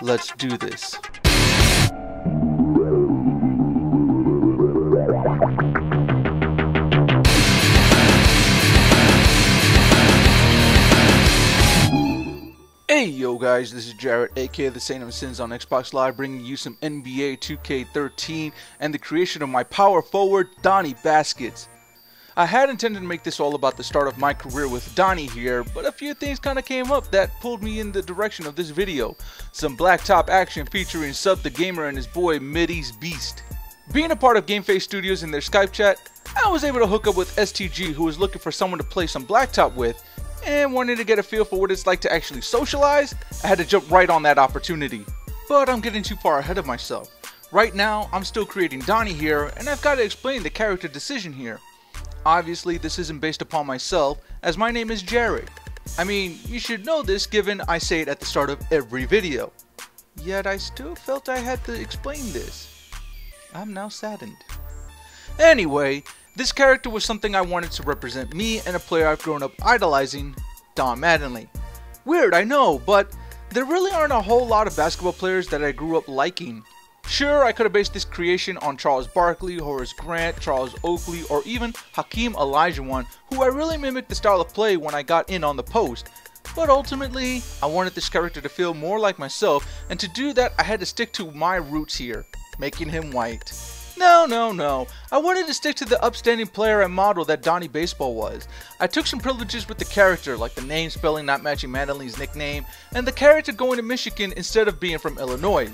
Let's do this. Hey yo guys, this is Jarrett, aka the Saint of Sins on Xbox Live, bringing you some NBA 2K13 and the creation of my power forward, Donnie Baskets. I had intended to make this all about the start of my career with Donnie here, but a few things kinda came up that pulled me in the direction of this video. Some Blacktop action featuring Sub the Gamer and his boy Middy's Beast. Being a part of GameFace Studios in their Skype chat, I was able to hook up with STG, who was looking for someone to play some Blacktop with, and wanted to get a feel for what it's like to actually socialize. I had to jump right on that opportunity. But I'm getting too far ahead of myself. Right now, I'm still creating Donnie here, and I've got to explain the character decision here. Obviously, this isn't based upon myself, as my name is Jared. I mean, you should know this given I say it at the start of every video. Yet I still felt I had to explain this. I'm now saddened. Anyway, this character was something I wanted to represent me and a player I've grown up idolizing, Don Mattingly. Weird, I know, but there really aren't a whole lot of basketball players that I grew up liking. Sure, I could have based this creation on Charles Barkley, Horace Grant, Charles Oakley, or even Hakeem Olajuwon, who I really mimicked the style of play when I got in on the post. But ultimately, I wanted this character to feel more like myself, and to do that I had to stick to my roots here, making him white. No. I wanted to stick to the upstanding player and model that Donnie Baseball was. I took some privileges with the character, like the name spelling not matching Mattingly's nickname, and the character going to Michigan instead of being from Illinois.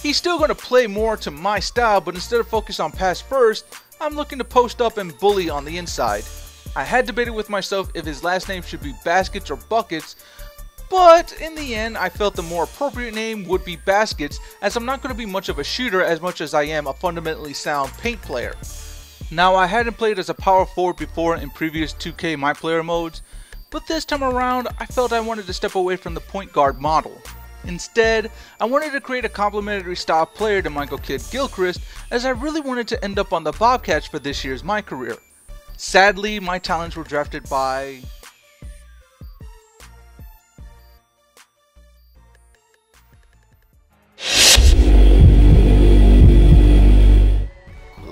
He's still going to play more to my style, but instead of focus on pass first, I'm looking to post up and bully on the inside. I had debated with myself if his last name should be Baskets or Buckets, but in the end, I felt the more appropriate name would be Baskets, as I'm not going to be much of a shooter as much as I am a fundamentally sound paint player. Now, I hadn't played as a power forward before in previous 2K My Player modes, but this time around, I felt I wanted to step away from the point guard model. Instead, I wanted to create a complementary style player to Michael Kidd-Gilchrist, as I really wanted to end up on the Bobcats for this year's My Career. Sadly, my talents were drafted by...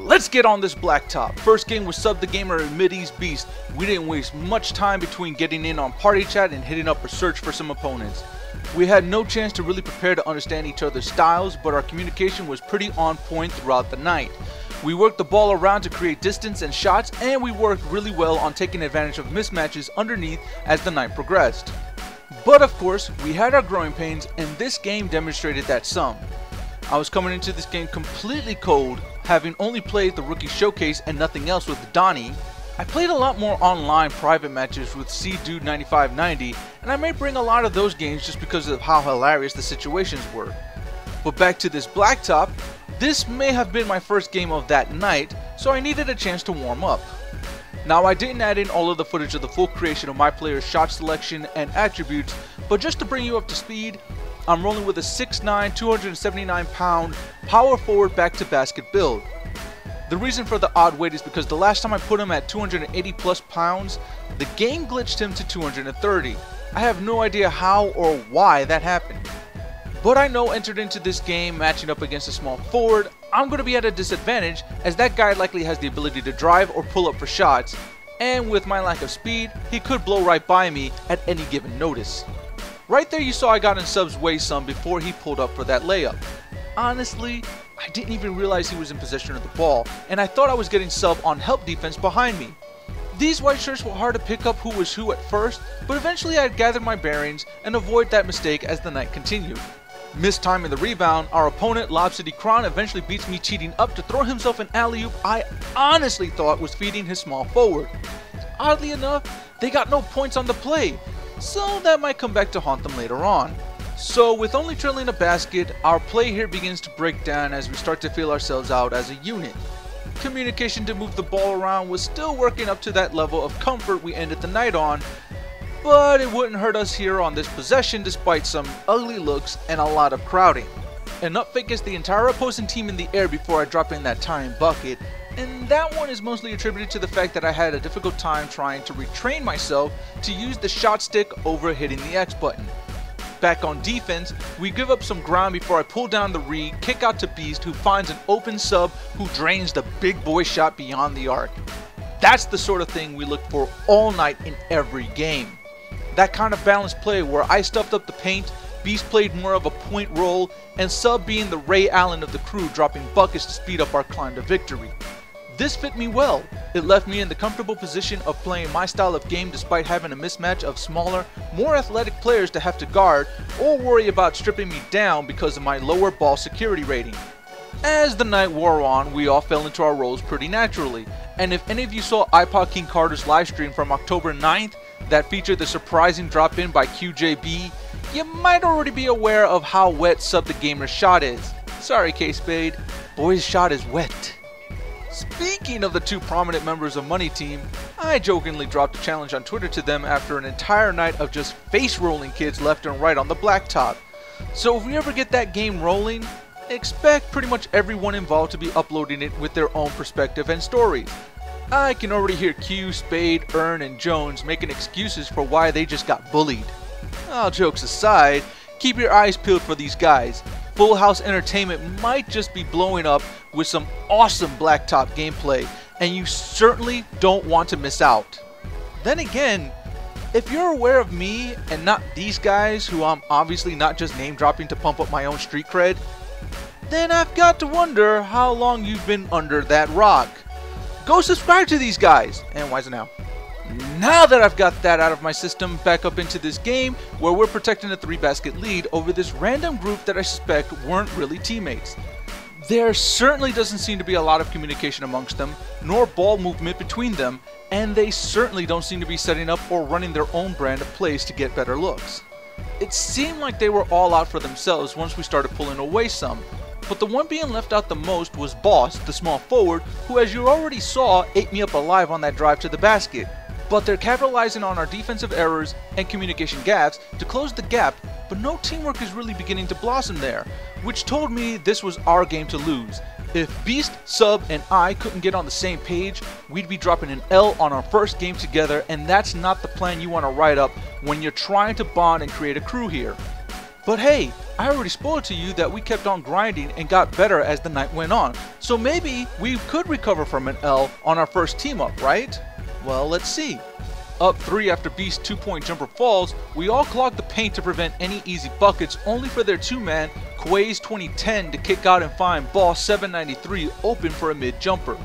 Let's get on this Blacktop. First game was Sub the Gamer and Middy's Beast. We didn't waste much time between getting in on party chat and hitting up a search for some opponents. We had no chance to really prepare to understand each other's styles, but our communication was pretty on point throughout the night. We worked the ball around to create distance and shots, and we worked really well on taking advantage of mismatches underneath as the night progressed. But of course, we had our growing pains, and this game demonstrated that some. I was coming into this game completely cold, having only played the Rookie Showcase and nothing else with Donnie. I played a lot more online private matches with C-Dude9590, and I may bring a lot of those games just because of how hilarious the situations were. But back to this Blacktop, this may have been my first game of that night, so I needed a chance to warm up. Now, I didn't add in all of the footage of the full creation of my player's shot selection and attributes, but just to bring you up to speed, I'm rolling with a 6'9", 279-pound power forward back to basket build. The reason for the odd weight is because the last time I put him at 280 plus pounds, the game glitched him to 230. I have no idea how or why that happened. But I know entered into this game matching up against a small forward, I'm going to be at a disadvantage, as that guy likely has the ability to drive or pull up for shots, and with my lack of speed, he could blow right by me at any given notice. Right there you saw I got in Sub's way some before he pulled up for that layup. Honestly, I didn't even realize he was in possession of the ball, and I thought I was getting Sub on help defense behind me. These white shirts were hard to pick up who was who at first, but eventually I'd gather my bearings and avoid that mistake as the night continued. Mistiming the rebound, our opponent Lob City Kron eventually beats me cheating up to throw himself an alley-oop I honestly thought was feeding his small forward. Oddly enough, they got no points on the play, so that might come back to haunt them later on. So with only trailing a basket, our play here begins to break down as we start to feel ourselves out as a unit. Communication to move the ball around was still working up to that level of comfort we ended the night on, but it wouldn't hurt us here on this possession despite some ugly looks and a lot of crowding. An up fake gets the entire opposing team in the air before I drop in that tying bucket, and that one is mostly attributed to the fact that I had a difficult time trying to retrain myself to use the shot stick over hitting the X button. Back on defense, we give up some ground before I pull down the read, kick out to Beast, who finds an open sub who drains the big boy shot beyond the arc. That's the sort of thing we look for all night in every game. That kind of balanced play where I stuffed up the paint, Beast played more of a point role, and Sub being the Ray Allen of the crew, dropping buckets to speed up our climb to victory. This fit me well. It left me in the comfortable position of playing my style of game despite having a mismatch of smaller, more athletic players to have to guard or worry about stripping me down because of my lower ball security rating. As the night wore on, we all fell into our roles pretty naturally, and if any of you saw IPodKingCarter's livestream from October 9th that featured the surprising drop-in by QJBeat, you might already be aware of how wet Sub the Gamer's shot is. Sorry KSpade, boy's shot is wet. Speaking of the two prominent members of Money Team, I jokingly dropped a challenge on Twitter to them after an entire night of just face-rolling kids left and right on the Blacktop. So if we ever get that game rolling, expect pretty much everyone involved to be uploading it with their own perspective and stories. I can already hear Q, Spade, Earn, and Jones making excuses for why they just got bullied. All jokes aside, keep your eyes peeled for these guys. Full House Entertainment might just be blowing up with some awesome Blacktop gameplay, and you certainly don't want to miss out. Then again, if you're aware of me and not these guys who I'm obviously not just name dropping to pump up my own street cred, then I've got to wonder how long you've been under that rock. Go subscribe to these guys, and WyzaNow. Now that I've got that out of my system, back up into this game where we're protecting a 3-basket lead over this random group that I suspect weren't really teammates. There certainly doesn't seem to be a lot of communication amongst them, nor ball movement between them, and they certainly don't seem to be setting up or running their own brand of plays to get better looks. It seemed like they were all out for themselves once we started pulling away some, but the one being left out the most was Boss, the small forward, who as you already saw ate me up alive on that drive to the basket. But they're capitalizing on our defensive errors and communication gaps to close the gap, but no teamwork is really beginning to blossom there, which told me this was our game to lose. If Beast, Sub, and I couldn't get on the same page, we'd be dropping an L on our first game together, and that's not the plan you want to write up when you're trying to bond and create a crew here. But hey, I already spoiled to you that we kept on grinding and got better as the night went on, so maybe we could recover from an L on our first team up, right? Well, let's see. Up 3 after Beast's 2-point jumper falls, we all clog the paint to prevent any easy buckets, only for their 2-man, Quays 2010, to kick out and find Ball 793 open for a mid-jumper.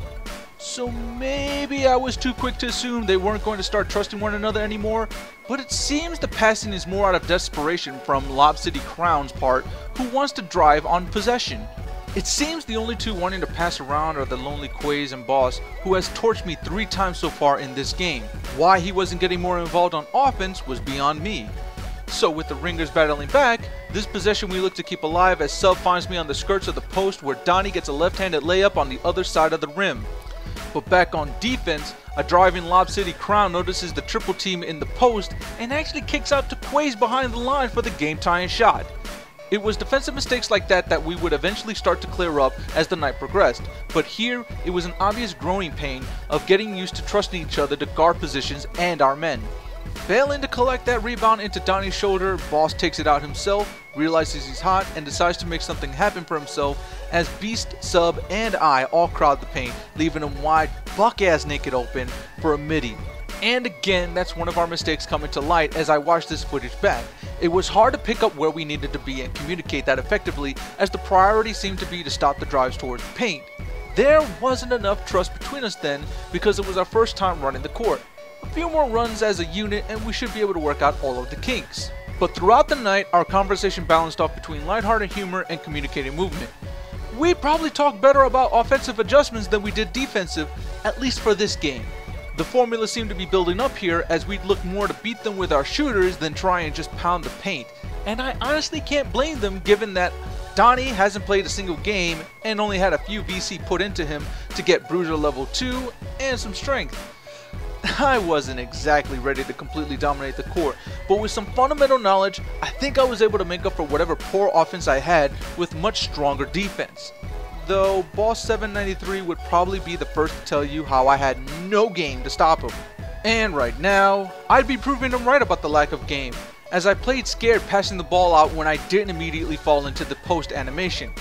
So maybe I was too quick to assume they weren't going to start trusting one another anymore, but it seems the passing is more out of desperation from Lob City Crown's part, who wants to drive on possession. It seems the only two wanting to pass around are the lonely Quays and Boss, who has torched me 3 times so far in this game. Why he wasn't getting more involved on offense was beyond me. So with the Ringers battling back, this possession we look to keep alive as Sub finds me on the skirts of the post where Donnie gets a left-handed layup on the other side of the rim. But back on defense, a driving Lob City Crown notices the triple team in the post and actually kicks out to Quays behind the line for the game-tying shot. It was defensive mistakes like that we would eventually start to clear up as the night progressed, but here it was an obvious growing pain of getting used to trusting each other to guard positions and our men. Failing to collect that rebound into Donnie's shoulder, Boss takes it out himself, realizes he's hot, and decides to make something happen for himself as Beast, Sub, and I all crowd the paint, leaving him wide, buck-ass naked open for a midi. And again, that's one of our mistakes coming to light as I watch this footage back. It was hard to pick up where we needed to be and communicate that effectively, as the priority seemed to be to stop the drives towards the paint. There wasn't enough trust between us then because it was our first time running the court. A few more runs as a unit and we should be able to work out all of the kinks. But throughout the night, our conversation balanced off between lighthearted humor and communicating movement. We probably talked better about offensive adjustments than we did defensive, at least for this game. The formula seemed to be building up here as we'd look more to beat them with our shooters than try and just pound the paint. And I honestly can't blame them given that Donnie hasn't played a single game and only had a few VC put into him to get Bruiser level 2 and some strength. I wasn't exactly ready to completely dominate the court, but with some fundamental knowledge, I think I was able to make up for whatever poor offense I had with much stronger defense. Though Boss 793 would probably be the first to tell you how I had no game to stop him. And right now, I'd be proving him right about the lack of game, as I played scared passing the ball out when I didn't immediately fall into the post animation.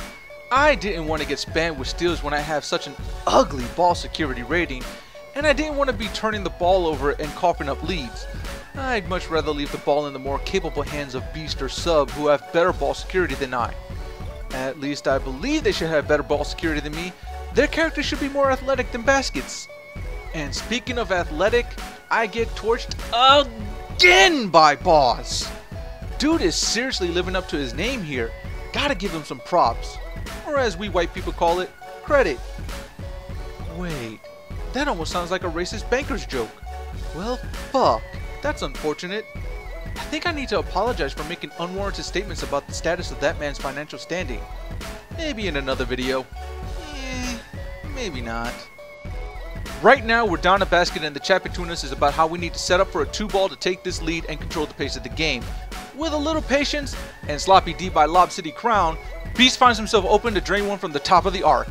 I didn't want to get spammed with steals when I have such an ugly ball security rating, and I didn't want to be turning the ball over and coughing up leads. I'd much rather leave the ball in the more capable hands of Beast or Sub who have better ball security than I. At least I believe they should have better ball security than me. Their characters should be more athletic than baskets. And speaking of athletic, I get torched again by Boss. Dude is seriously living up to his name here. Gotta give him some props. Or as we white people call it, credit. Wait, that almost sounds like a racist banker's joke. Well, fuck. That's unfortunate. I think I need to apologize for making unwarranted statements about the status of that man's financial standing. Maybe in another video. Maybe not. Right now we're down a basket and the chat between us is about how we need to set up for a 2-ball to take this lead and control the pace of the game. With a little patience and sloppy D by Lob City Crown, Beast finds himself open to drain one from the top of the arc.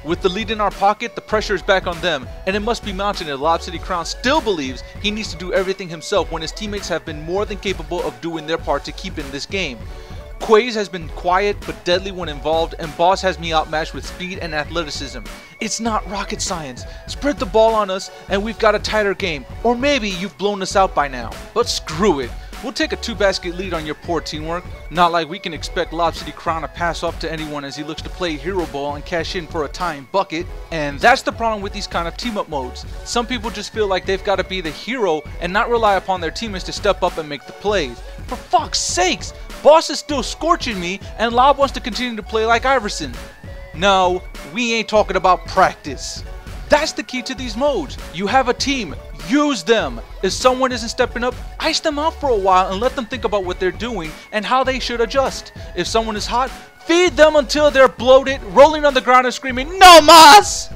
With the lead in our pocket, the pressure is back on them, and it must be mounted if Lob City Crown still believes he needs to do everything himself when his teammates have been more than capable of doing their part to keep in this game. Quaze has been quiet but deadly when involved, and Boss has me outmatched with speed and athleticism. It's not rocket science. Spread the ball on us and we've got a tighter game, or maybe you've blown us out by now. But screw it. We'll take a 2-basket lead on your poor teamwork. Not like we can expect Lob City Crown to pass off to anyone as he looks to play hero ball and cash in for a tying bucket. And that's the problem with these kind of team-up modes. Some people just feel like they've got to be the hero and not rely upon their teammates to step up and make the plays. For fuck's sakes, Boss is still scorching me and Lob wants to continue to play like Iverson. No, we ain't talking about practice. That's the key to these modes. You have a team. Use them. If someone isn't stepping up, ice them out for a while and let them think about what they're doing and how they should adjust. If someone is hot, feed them until they're bloated, rolling on the ground and screaming, "No mas!"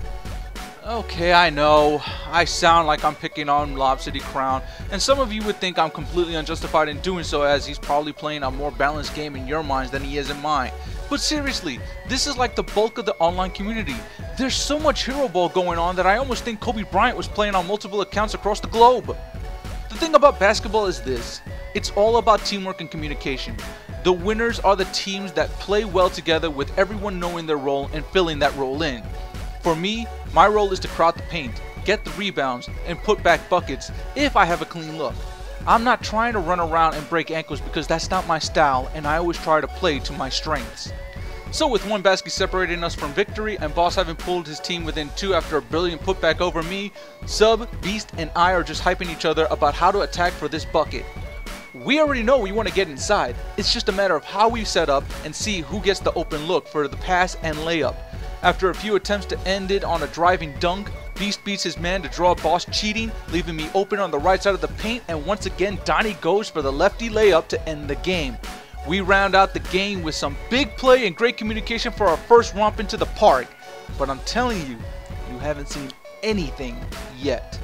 Okay, I know. I sound like I'm picking on Lob City Crown, and some of you would think I'm completely unjustified in doing so as he's probably playing a more balanced game in your minds than he is in mine. But seriously, this is like the bulk of the online community. There's so much hero ball going on that I almost think Kobe Bryant was playing on multiple accounts across the globe. The thing about basketball is this. It's all about teamwork and communication. The winners are the teams that play well together with everyone knowing their role and filling that role in. For me, my role is to crowd the paint, get the rebounds, and put back buckets if I have a clean look. I'm not trying to run around and break ankles because that's not my style, and I always try to play to my strengths. So with one basket separating us from victory and Boss having pulled his team within 2 after a brilliant putback over me, Sub, Beast, and I are just hyping each other about how to attack for this bucket. We already know we want to get inside. It's just a matter of how we set up and see who gets the open look for the pass and layup. After a few attempts to end it on a driving dunk, Beast beats his man to draw Boss cheating, leaving me open on the right side of the paint, and once again Donnie goes for the lefty layup to end the game. We round out the game with some big play and great communication for our first romp into the park. But I'm telling you, you haven't seen anything yet.